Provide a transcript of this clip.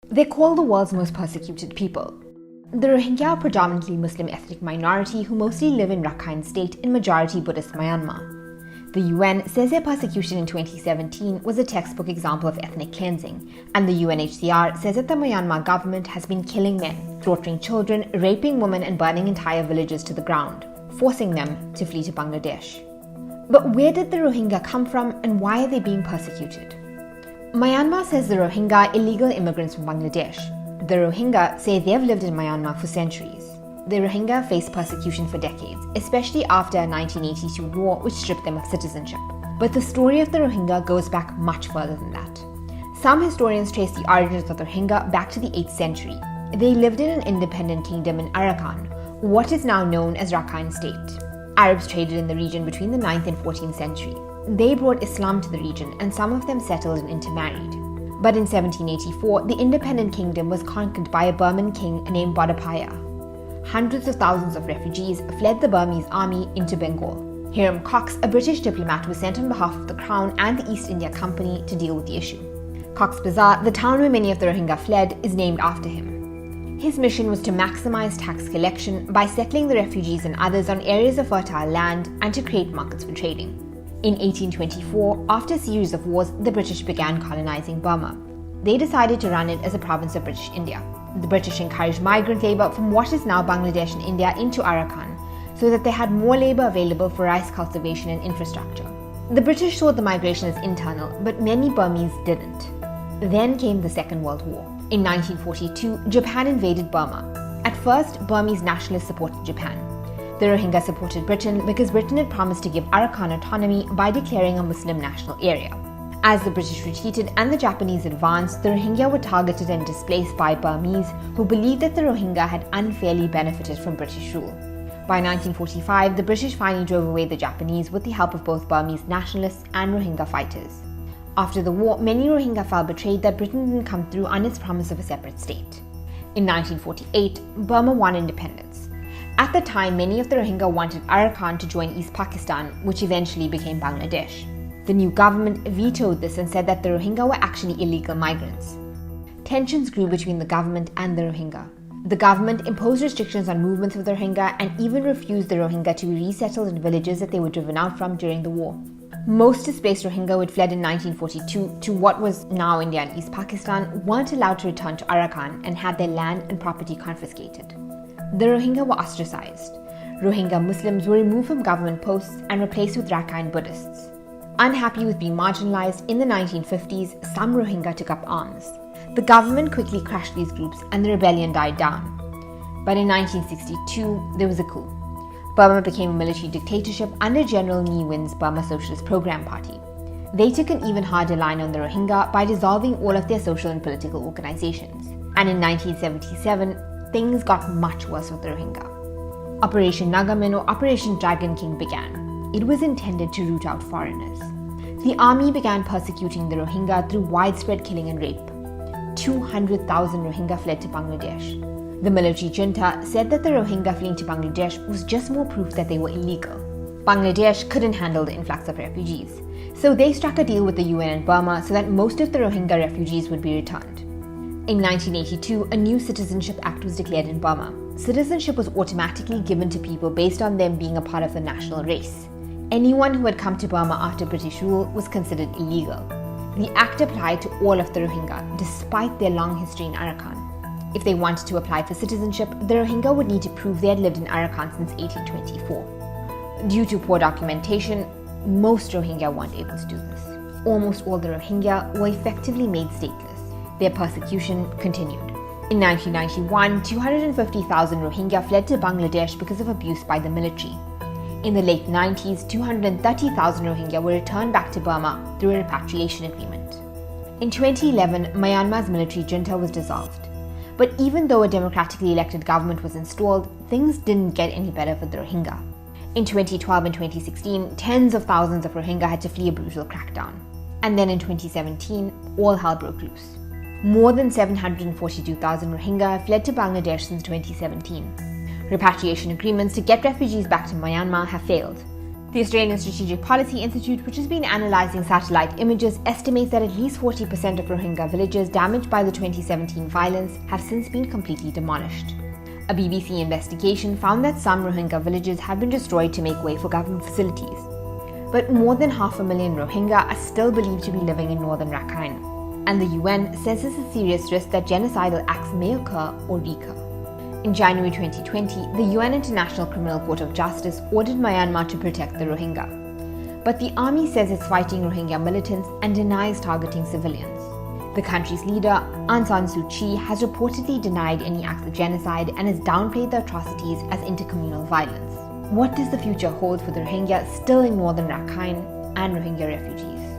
They're called the world's most persecuted people. The Rohingya are a predominantly Muslim ethnic minority who mostly live in Rakhine State in majority Buddhist Myanmar. The UN says their persecution in 2017 was a textbook example of ethnic cleansing, and the UNHCR says that the Myanmar government has been killing men, slaughtering children, raping women and burning entire villages to the ground, forcing them to flee to Bangladesh. But where did the Rohingya come from and why are they being persecuted? Myanmar says the Rohingya are illegal immigrants from Bangladesh. The Rohingya say they've lived in Myanmar for centuries. The Rohingya face persecution for decades, especially after a 1982 war which stripped them of citizenship. But the story of the Rohingya goes back much further than that. Some historians trace the origins of the Rohingya back to the 8th century. They lived in an independent kingdom in Arakan, what is now known as Rakhine State. Arabs traded in the region between the 9th and 14th century. They brought Islam to the region and some of them settled and intermarried. But in 1784, the independent kingdom was conquered by a Burman king named Bodapaya. Hundreds of thousands of refugees fled the Burmese army into Bengal. Hiram Cox, a British diplomat, was sent on behalf of the Crown and the East India Company to deal with the issue. Cox's Bazar, the town where many of the Rohingya fled, is named after him. His mission was to maximize tax collection by settling the refugees and others on areas of fertile land and to create markets for trading. In 1824, after a series of wars, the British began colonizing Burma. They decided to run it as a province of British India. The British encouraged migrant labor from what is now Bangladesh and India into Arakan, so that they had more labor available for rice cultivation and infrastructure. The British saw the migration as internal, but many Burmese didn't. Then came the Second World War. In 1942, Japan invaded Burma. At first, Burmese nationalists supported Japan. The Rohingya supported Britain because Britain had promised to give Arakan autonomy by declaring a Muslim national area. As the British retreated and the Japanese advanced, the Rohingya were targeted and displaced by Burmese who believed that the Rohingya had unfairly benefited from British rule. By 1945, the British finally drove away the Japanese with the help of both Burmese nationalists and Rohingya fighters. After the war, many Rohingya felt betrayed that Britain didn't come through on its promise of a separate state. In 1948, Burma won independence. At the time, many of the Rohingya wanted Arakan to join East Pakistan, which eventually became Bangladesh. The new government vetoed this and said that the Rohingya were actually illegal migrants. Tensions grew between the government and the Rohingya. The government imposed restrictions on movements of the Rohingya and even refused the Rohingya to be resettled in villages that they were driven out from during the war. Most displaced Rohingya who had fled in 1942 to what was now India and East Pakistan weren't allowed to return to Arakan and had their land and property confiscated. The Rohingya were ostracized. Rohingya Muslims were removed from government posts and replaced with Rakhine Buddhists. Unhappy with being marginalized, in the 1950s, some Rohingya took up arms. The government quickly crushed these groups and the rebellion died down. But in 1962, there was a coup. Burma became a military dictatorship under General Ne Win's Burma Socialist Program Party. They took an even harder line on the Rohingya by dissolving all of their social and political organizations. And in 1977, things got much worse with the Rohingya. Operation Nagamin or Operation Dragon King began. It was intended to root out foreigners. The army began persecuting the Rohingya through widespread killing and rape. 200,000 Rohingya fled to Bangladesh. The military junta said that the Rohingya fleeing to Bangladesh was just more proof that they were illegal. Bangladesh couldn't handle the influx of refugees, so they struck a deal with the UN and Burma so that most of the Rohingya refugees would be returned. In 1982, a new Citizenship Act was declared in Burma. Citizenship was automatically given to people based on them being a part of the national race. Anyone who had come to Burma after British rule was considered illegal. The act applied to all of the Rohingya, despite their long history in Arakan. If they wanted to apply for citizenship, the Rohingya would need to prove they had lived in Arakan since 1824. Due to poor documentation, most Rohingya weren't able to do this. Almost all the Rohingya were effectively made stateless. Their persecution continued. In 1991, 250,000 Rohingya fled to Bangladesh because of abuse by the military. In the late 90s, 230,000 Rohingya were returned back to Burma through a repatriation agreement. In 2011, Myanmar's military junta was dissolved. But even though a democratically elected government was installed, things didn't get any better for the Rohingya. In 2012 and 2016, tens of thousands of Rohingya had to flee a brutal crackdown. And then in 2017, all hell broke loose. More than 742,000 Rohingya have fled to Bangladesh since 2017. Repatriation agreements to get refugees back to Myanmar have failed. The Australian Strategic Policy Institute, which has been analysing satellite images, estimates that at least 40% of Rohingya villages damaged by the 2017 violence have since been completely demolished. A BBC investigation found that some Rohingya villages have been destroyed to make way for government facilities. But more than 500,000 Rohingya are still believed to be living in northern Rakhine. And the UN says there's a serious risk that genocidal acts may occur or recur. In January 2020, the UN International Criminal Court of Justice ordered Myanmar to protect the Rohingya. But the army says it's fighting Rohingya militants and denies targeting civilians. The country's leader, Aung San Suu Kyi, has reportedly denied any acts of genocide and has downplayed the atrocities as intercommunal violence. What does the future hold for the Rohingya still in northern Rakhine and Rohingya refugees?